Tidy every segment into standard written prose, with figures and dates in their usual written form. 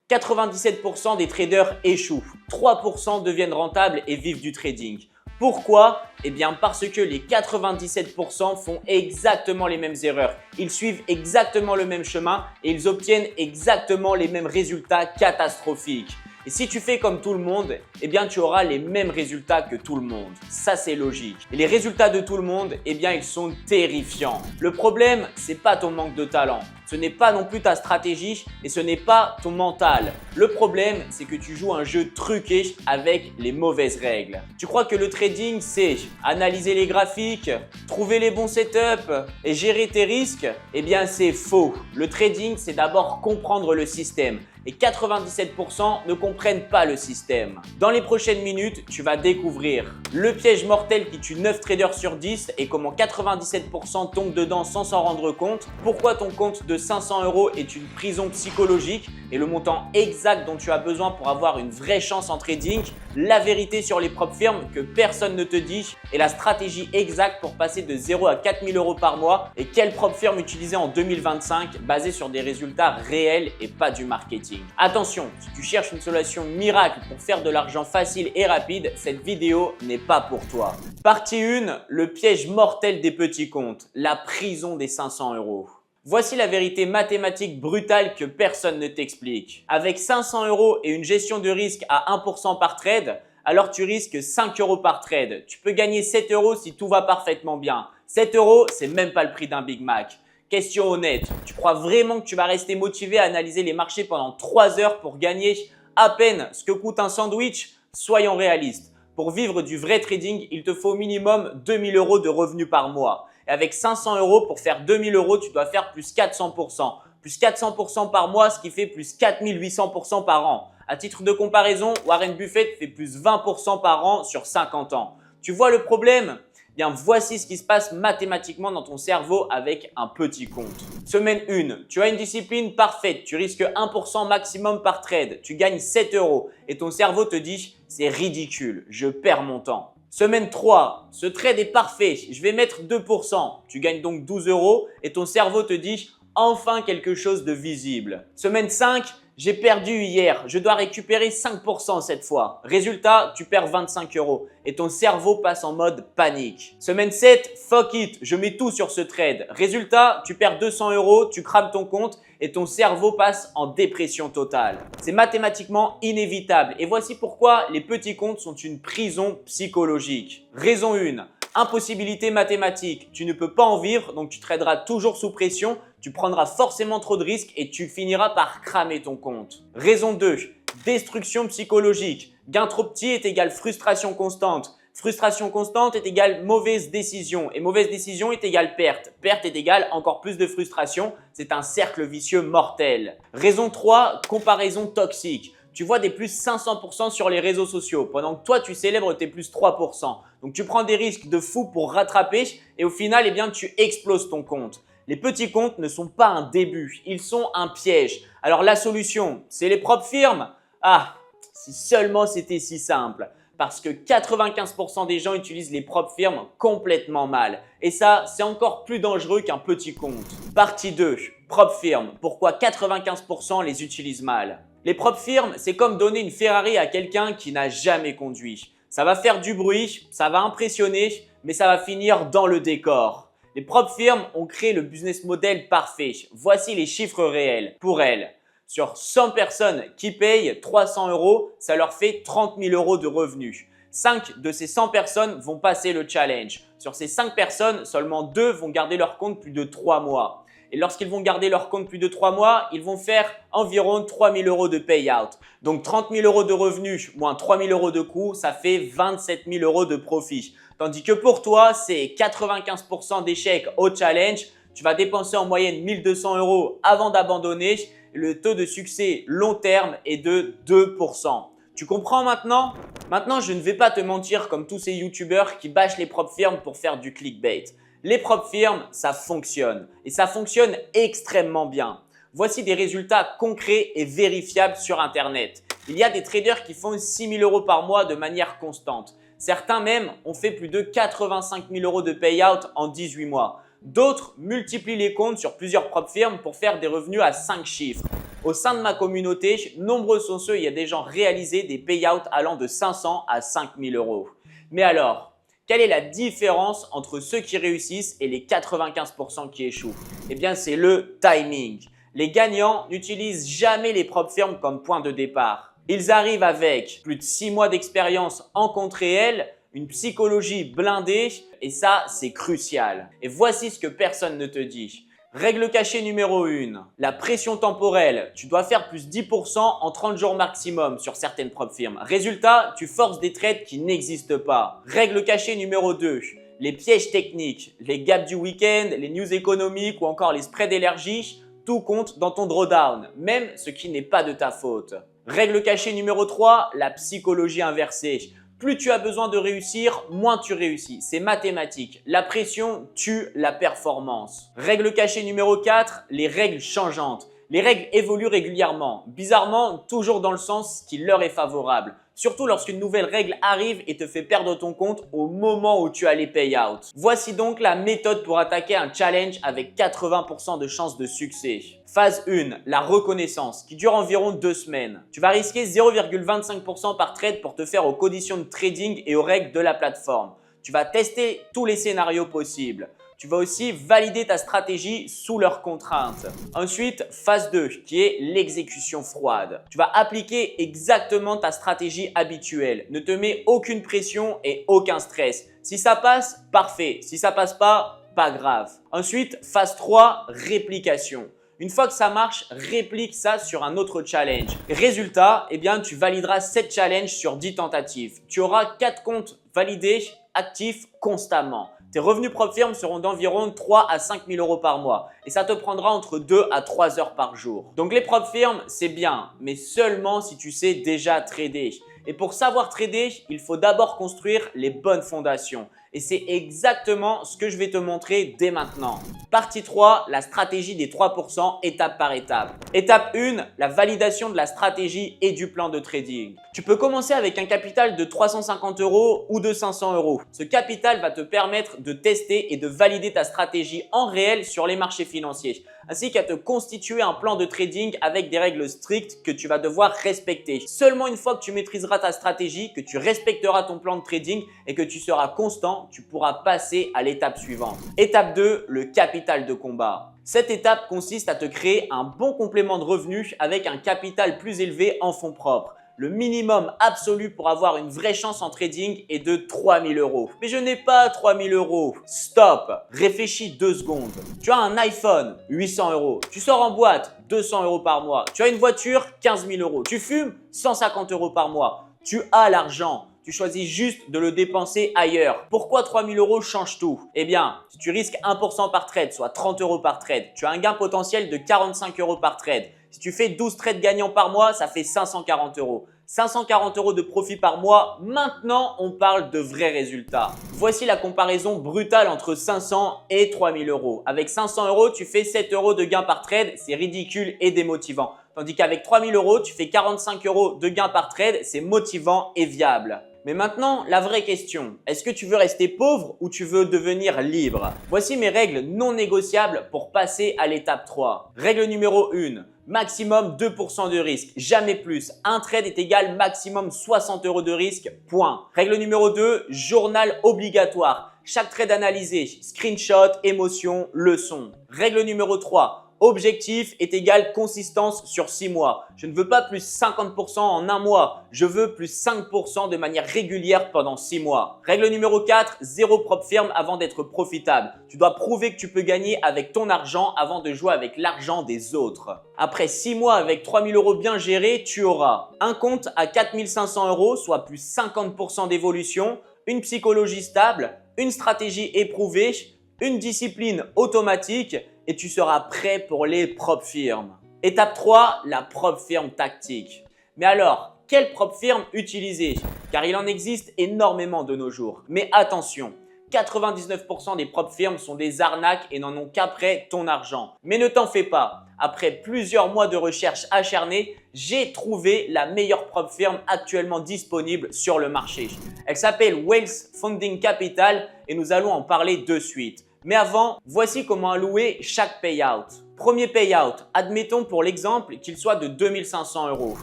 97% des traders échouent, 3% deviennent rentables et vivent du trading. Pourquoi? Eh bien parce que les 97% font exactement les mêmes erreurs. Ils suivent exactement le même chemin et ils obtiennent exactement les mêmes résultats catastrophiques. Et si tu fais comme tout le monde, eh bien tu auras les mêmes résultats que tout le monde. Ça c'est logique. Et les résultats de tout le monde, eh bien ils sont terrifiants. Le problème, c'est pas ton manque de talent. Ce n'est pas non plus ta stratégie et ce n'est pas ton mental. Le problème, c'est que tu joues un jeu truqué avec les mauvaises règles. Tu crois que le trading, c'est analyser les graphiques, trouver les bons setups et gérer tes risques? Eh bien, c'est faux. Le trading, c'est d'abord comprendre le système. Et 97% ne comprennent pas le système. Dans les prochaines minutes, tu vas découvrir le piège mortel qui tue 9 traders sur 10 et comment 97% tombent dedans sans s'en rendre compte, pourquoi ton compte de 500 € est une prison psychologique et le montant exact dont tu as besoin pour avoir une vraie chance en trading, la vérité sur les propres firmes que personne ne te dit et la stratégie exacte pour passer de 0 à 4000 € par mois et quelle propre firme utiliser en 2025 basée sur des résultats réels et pas du marketing. Attention, si tu cherches une solution miracle pour faire de l'argent facile et rapide, cette vidéo n'est pas pour toi. Partie 1, le piège mortel des petits comptes, la prison des 500 €. Voici la vérité mathématique brutale que personne ne t'explique. Avec 500 € et une gestion de risque à 1% par trade, alors tu risques 5 € par trade. Tu peux gagner 7 € si tout va parfaitement bien. 7 €, c'est même pas le prix d'un Big Mac. Question honnête, tu crois vraiment que tu vas rester motivé à analyser les marchés pendant 3 heures pour gagner à peine ce que coûte un sandwich? Soyons réalistes. Pour vivre du vrai trading, il te faut au minimum 2000 € de revenus par mois. Et avec 500 € pour faire 2000 €, tu dois faire plus 400%. Plus 400% par mois, ce qui fait plus 4800% par an. À titre de comparaison, Warren Buffett fait plus 20% par an sur 50 ans. Tu vois le problème? Bien, voici ce qui se passe mathématiquement dans ton cerveau avec un petit compte. Semaine 1, tu as une discipline parfaite, tu risques 1% maximum par trade, tu gagnes 7 € et ton cerveau te dit « c'est ridicule, je perds mon temps ». Semaine 3, ce trade est parfait, je vais mettre 2%, tu gagnes donc 12 € et ton cerveau te dit « enfin quelque chose de visible ». Semaine 5, j'ai perdu hier, je dois récupérer 5% cette fois. Résultat, tu perds 25 € et ton cerveau passe en mode panique. Semaine 7, fuck it, je mets tout sur ce trade. Résultat, tu perds 200 €, tu crames ton compte et ton cerveau passe en dépression totale. C'est mathématiquement inévitable et voici pourquoi les petits comptes sont une prison psychologique. Raison 1. Impossibilité mathématique, tu ne peux pas en vivre donc tu traderas toujours sous pression, tu prendras forcément trop de risques et tu finiras par cramer ton compte. Raison 2, destruction psychologique, gain trop petit est égal frustration constante, frustration constante est égal mauvaise décision et mauvaise décision est égal perte, perte est égal encore plus de frustration, c'est un cercle vicieux mortel. Raison 3, comparaison toxique. Tu vois des plus 500% sur les réseaux sociaux pendant que toi tu célèbres tes plus 3%. Donc tu prends des risques de fou pour rattraper et au final eh bien, tu exploses ton compte. Les petits comptes ne sont pas un début, ils sont un piège. Alors la solution, c'est les propres firmes? Ah, si seulement c'était si simple. Parce que 95% des gens utilisent les propres firmes complètement mal. Et ça, c'est encore plus dangereux qu'un petit compte. Partie 2, propres firmes. Pourquoi 95% les utilisent mal? Les propres firmes, c'est comme donner une Ferrari à quelqu'un qui n'a jamais conduit. Ça va faire du bruit, ça va impressionner, mais ça va finir dans le décor. Les propres firmes ont créé le business model parfait. Voici les chiffres réels pour elles. Sur 100 personnes qui payent 300 €, ça leur fait 30 000 € de revenus. 5 de ces 100 personnes vont passer le challenge. Sur ces 5 personnes, seulement 2 vont garder leur compte plus de 3 mois. Et lorsqu'ils vont garder leur compte plus de 3 mois, ils vont faire environ 3 000 € de payout. Donc 30 000 € de revenus moins 3 000 € de coûts, ça fait 27 000 € de profit. Tandis que pour toi, c'est 95% d'échecs au challenge. Tu vas dépenser en moyenne 1 200 € avant d'abandonner. Le taux de succès long terme est de 2%. Tu comprends maintenant? Maintenant, je ne vais pas te mentir comme tous ces youtubeurs qui bâchent les propres firmes pour faire du clickbait. Les propres firmes, ça fonctionne et ça fonctionne extrêmement bien. Voici des résultats concrets et vérifiables sur Internet. Il y a des traders qui font 6 000 € par mois de manière constante. Certains même ont fait plus de 85 000 € de payout en 18 mois. D'autres multiplient les comptes sur plusieurs prop firms pour faire des revenus à 5 chiffres. Au sein de ma communauté, nombreux sont ceux, il y a des gens réalisés des payouts allant de 500 à 5000 euros. Mais alors, quelle est la différence entre ceux qui réussissent et les 95% qui échouent? Eh bien, c'est le timing. Les gagnants n'utilisent jamais les prop firms comme point de départ. Ils arrivent avec plus de 6 mois d'expérience en compte réel, une psychologie blindée et ça, c'est crucial. Et voici ce que personne ne te dit. Règle cachée numéro 1, la pression temporelle. Tu dois faire plus 10% en 30 jours maximum sur certaines prop firmes. Résultat, tu forces des trades qui n'existent pas. Règle cachée numéro 2, les pièges techniques, les gaps du week-end, les news économiques ou encore les spreads élargis, tout compte dans ton drawdown, même ce qui n'est pas de ta faute. Règle cachée numéro 3, la psychologie inversée. Plus tu as besoin de réussir, moins tu réussis. C'est mathématique. La pression tue la performance. Règle cachée numéro 4, les règles changeantes. Les règles évoluent régulièrement, bizarrement toujours dans le sens qui leur est favorable. Surtout lorsqu'une nouvelle règle arrive et te fait perdre ton compte au moment où tu as les payouts. Voici donc la méthode pour attaquer un challenge avec 80% de chances de succès. Phase 1, la reconnaissance qui dure environ 2 semaines. Tu vas risquer 0,25% par trade pour te faire aux conditions de trading et aux règles de la plateforme. Tu vas tester tous les scénarios possibles. Tu vas aussi valider ta stratégie sous leurs contraintes. Ensuite, phase 2 qui est l'exécution froide. Tu vas appliquer exactement ta stratégie habituelle. Ne te mets aucune pression et aucun stress. Si ça passe, parfait. Si ça passe pas, pas grave. Ensuite, phase 3, réplication. Une fois que ça marche, réplique ça sur un autre challenge. Résultat, eh bien, tu valideras 7 challenges sur 10 tentatives. Tu auras 4 comptes validés, actifs constamment. Tes revenus prop firm seront d'environ 3 à 5 000 euros par mois et ça te prendra entre 2 à 3 heures par jour. Donc les prop firm, c'est bien, mais seulement si tu sais déjà trader. Et pour savoir trader, il faut d'abord construire les bonnes fondations. Et c'est exactement ce que je vais te montrer dès maintenant. Partie 3, la stratégie des 3% étape par étape. Étape 1, la validation de la stratégie et du plan de trading. Tu peux commencer avec un capital de 350 euros ou de 500 euros. Ce capital va te permettre de tester et de valider ta stratégie en réel sur les marchés financiers, ainsi qu'à te constituer un plan de trading avec des règles strictes que tu vas devoir respecter. Seulement une fois que tu maîtriseras ta stratégie, que tu respecteras ton plan de trading et que tu seras constant, tu pourras passer à l'étape suivante. Étape 2, le capital de combat. Cette étape consiste à te créer un bon complément de revenus avec un capital plus élevé en fonds propres. Le minimum absolu pour avoir une vraie chance en trading est de 3 000 euros. Mais je n'ai pas 3 000 euros. Stop! Réfléchis 2 secondes. Tu as un iPhone, 800 euros. Tu sors en boîte, 200 euros par mois. Tu as une voiture, 15 000 euros. Tu fumes, 150 euros par mois. Tu as l'argent. Tu choisis juste de le dépenser ailleurs. Pourquoi 3 000 euros change tout? Eh bien, si tu risques 1% par trade, soit 30 euros par trade, tu as un gain potentiel de 45 euros par trade. Si tu fais 12 trades gagnants par mois, ça fait 540 euros. 540 euros de profit par mois, maintenant on parle de vrais résultats. Voici la comparaison brutale entre 500 et 3 000 euros. Avec 500 euros, tu fais 7 euros de gain par trade, c'est ridicule et démotivant. Tandis qu'avec 3 000 euros, tu fais 45 euros de gain par trade, c'est motivant et viable. Mais maintenant, la vraie question, est-ce que tu veux rester pauvre ou tu veux devenir libre? Voici mes règles non négociables pour passer à l'étape 3. Règle numéro 1, maximum 2% de risque, jamais plus. Un trade est égal maximum 60 euros de risque, point. Règle numéro 2, journal obligatoire. Chaque trade analysé, screenshot, émotion, leçon. Règle numéro 3, objectif est égal consistance sur 6 mois. Je ne veux pas plus 50% en un mois. Je veux plus 5% de manière régulière pendant 6 mois. Règle numéro 4, zéro prop firm avant d'être profitable. Tu dois prouver que tu peux gagner avec ton argent avant de jouer avec l'argent des autres. Après 6 mois avec 3 000 euros bien gérés, tu auras un compte à 4 500 euros, soit plus 50% d'évolution, une psychologie stable, une stratégie éprouvée, une discipline automatique et tu seras prêt pour les prop firms. Étape 3, la prop firm tactique. Mais alors, quelle prop firm utiliser? Car il en existe énormément de nos jours. Mais attention, 99% des prop firms sont des arnaques et n'en ont qu'après ton argent. Mais ne t'en fais pas. Après plusieurs mois de recherche acharnée, j'ai trouvé la meilleure prop firm actuellement disponible sur le marché. Elle s'appelle Wealth Funding Capital et nous allons en parler de suite. Mais avant, voici comment allouer chaque payout. Premier payout, admettons pour l'exemple qu'il soit de 2500 €.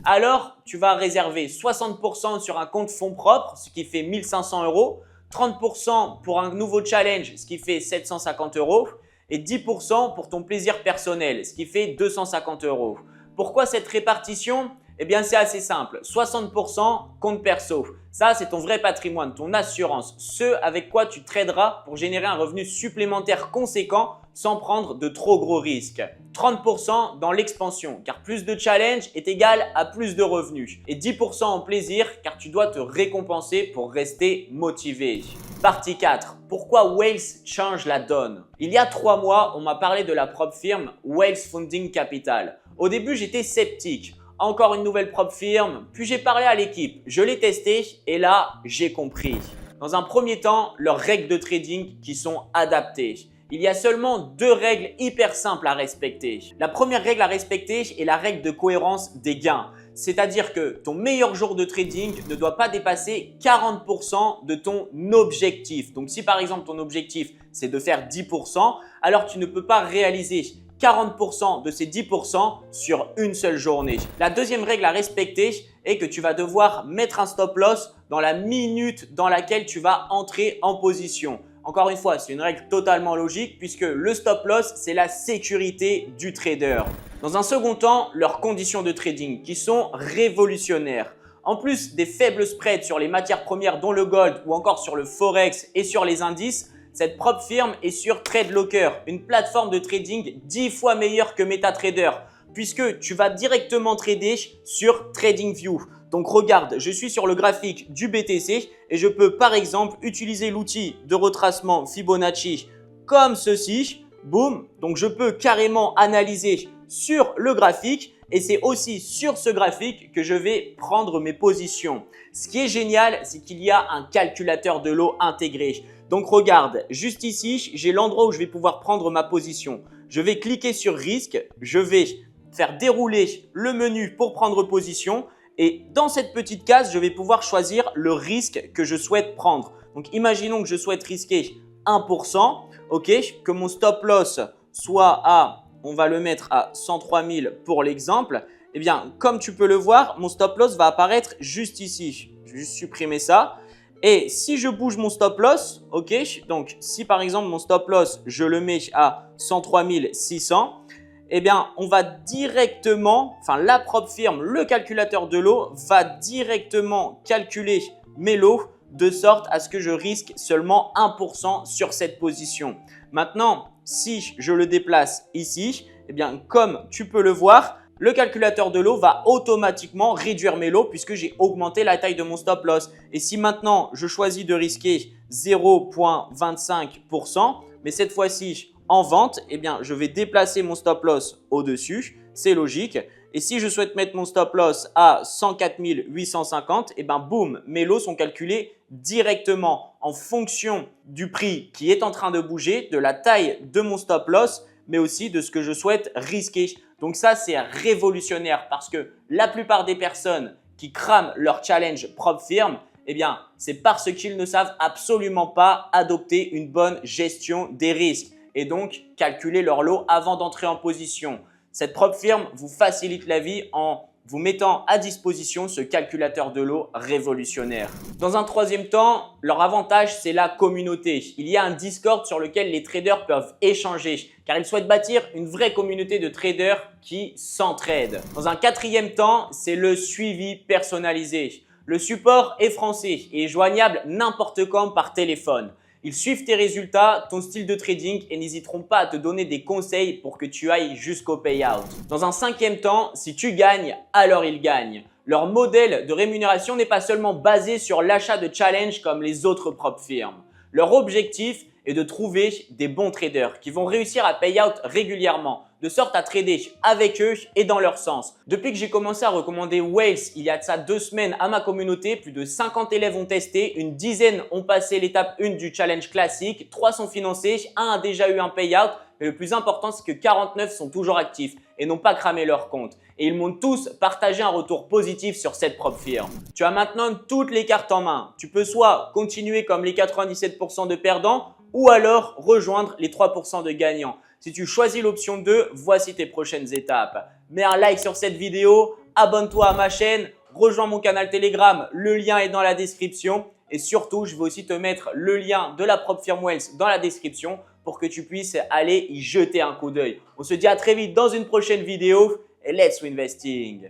Alors, tu vas réserver 60% sur un compte fonds propres, ce qui fait 1500 €, 30% pour un nouveau challenge, ce qui fait 750 € et 10% pour ton plaisir personnel, ce qui fait 250 €. Pourquoi cette répartition? Eh bien, c'est assez simple. 60% compte perso. Ça, c'est ton vrai patrimoine, ton assurance, ce avec quoi tu traderas pour générer un revenu supplémentaire conséquent sans prendre de trop gros risques. 30% dans l'expansion, car plus de challenge est égal à plus de revenus. Et 10% en plaisir, car tu dois te récompenser pour rester motivé. Partie 4. Pourquoi Wales change la donne? Il y a 3 mois, on m'a parlé de la propre firme Wales Funding Capital. Au début, j'étais sceptique. Encore une nouvelle propre firme, puis j'ai parlé à l'équipe, je l'ai testé et là, j'ai compris. Dans un premier temps, leurs règles de trading qui sont adaptées. Il y a seulement 2 règles hyper simples à respecter. La première règle à respecter est la règle de cohérence des gains. C'est-à-dire que ton meilleur jour de trading ne doit pas dépasser 40% de ton objectif. Donc si par exemple ton objectif c'est de faire 10%, alors tu ne peux pas réaliser 40% de ces 10% sur une seule journée. La deuxième règle à respecter est que tu vas devoir mettre un stop loss dans la minute dans laquelle tu vas entrer en position. Encore une fois, c'est une règle totalement logique puisque le stop loss, c'est la sécurité du trader. Dans un second temps, leurs conditions de trading qui sont révolutionnaires. En plus des faibles spreads sur les matières premières dont le gold ou encore sur le forex et sur les indices, cette propre firme est sur TradeLocker, une plateforme de trading 10 fois meilleure que MetaTrader puisque tu vas directement trader sur TradingView. Donc regarde, je suis sur le graphique du BTC et je peux par exemple utiliser l'outil de retracement Fibonacci comme ceci. Boum, donc je peux carrément analyser sur le graphique et c'est aussi sur ce graphique que je vais prendre mes positions. Ce qui est génial, c'est qu'il y a un calculateur de lot intégré. Donc regarde, juste ici, j'ai l'endroit où je vais pouvoir prendre ma position. Je vais cliquer sur risque, je vais faire dérouler le menu pour prendre position et dans cette petite case, je vais pouvoir choisir le risque que je souhaite prendre. Donc imaginons que je souhaite risquer 1%, ok, que mon stop loss soit à, on va le mettre à 103 000 pour l'exemple. Eh bien, comme tu peux le voir, mon stop loss va apparaître juste ici. Je vais juste supprimer ça. Et si je bouge mon stop loss, ok, donc si par exemple mon stop loss, je le mets à 103 600, eh bien on va directement, enfin la propre firme, le calculateur de lot va directement calculer mes lots de sorte à ce que je risque seulement 1% sur cette position. Maintenant, si je le déplace ici, eh bien comme tu peux le voir, le calculateur de lot va automatiquement réduire mes lots puisque j'ai augmenté la taille de mon stop loss. Et si maintenant je choisis de risquer 0,25%, mais cette fois-ci en vente, eh bien je vais déplacer mon stop loss au-dessus, c'est logique. Et si je souhaite mettre mon stop loss à 104 850, eh bien boum, mes lots sont calculés directement en fonction du prix qui est en train de bouger, de la taille de mon stop loss, mais aussi de ce que je souhaite risquer. Donc ça, c'est révolutionnaire parce que la plupart des personnes qui crament leur challenge propre firme, eh bien, c'est parce qu'ils ne savent absolument pas adopter une bonne gestion des risques et donc calculer leur lot avant d'entrer en position. Cette propre firme vous facilite la vie en vous mettant à disposition ce calculateur de lot révolutionnaire. Dans un troisième temps, leur avantage, c'est la communauté. Il y a un Discord sur lequel les traders peuvent échanger car ils souhaitent bâtir une vraie communauté de traders qui s'entraident. Dans un quatrième temps, c'est le suivi personnalisé. Le support est français et est joignable n'importe quand par téléphone. Ils suivent tes résultats, ton style de trading et n'hésiteront pas à te donner des conseils pour que tu ailles jusqu'au payout. Dans un cinquième temps, si tu gagnes, alors ils gagnent. Leur modèle de rémunération n'est pas seulement basé sur l'achat de challenge comme les autres propres firmes. Leur objectif est de trouver des bons traders qui vont réussir à payout régulièrement, de sorte à trader avec eux et dans leur sens. Depuis que j'ai commencé à recommander Wales il y a de ça 2 semaines à ma communauté, plus de 50 élèves ont testé, une dizaine ont passé l'étape 1 du challenge classique, 3 sont financés, 1 a déjà eu un payout, mais le plus important c'est que 49 sont toujours actifs et n'ont pas cramé leur compte. Et ils m'ont tous partagé un retour positif sur cette propre firme. Tu as maintenant toutes les cartes en main. Tu peux soit continuer comme les 97% de perdants ou alors rejoindre les 3% de gagnants. Si tu choisis l'option 2, voici tes prochaines étapes. Mets un like sur cette vidéo, abonne-toi à ma chaîne, rejoins mon canal Telegram, le lien est dans la description. Et surtout, je vais aussi te mettre le lien de la Prop Firm Wealth dans la description pour que tu puisses aller y jeter un coup d'œil. On se dit à très vite dans une prochaine vidéo et let's investing!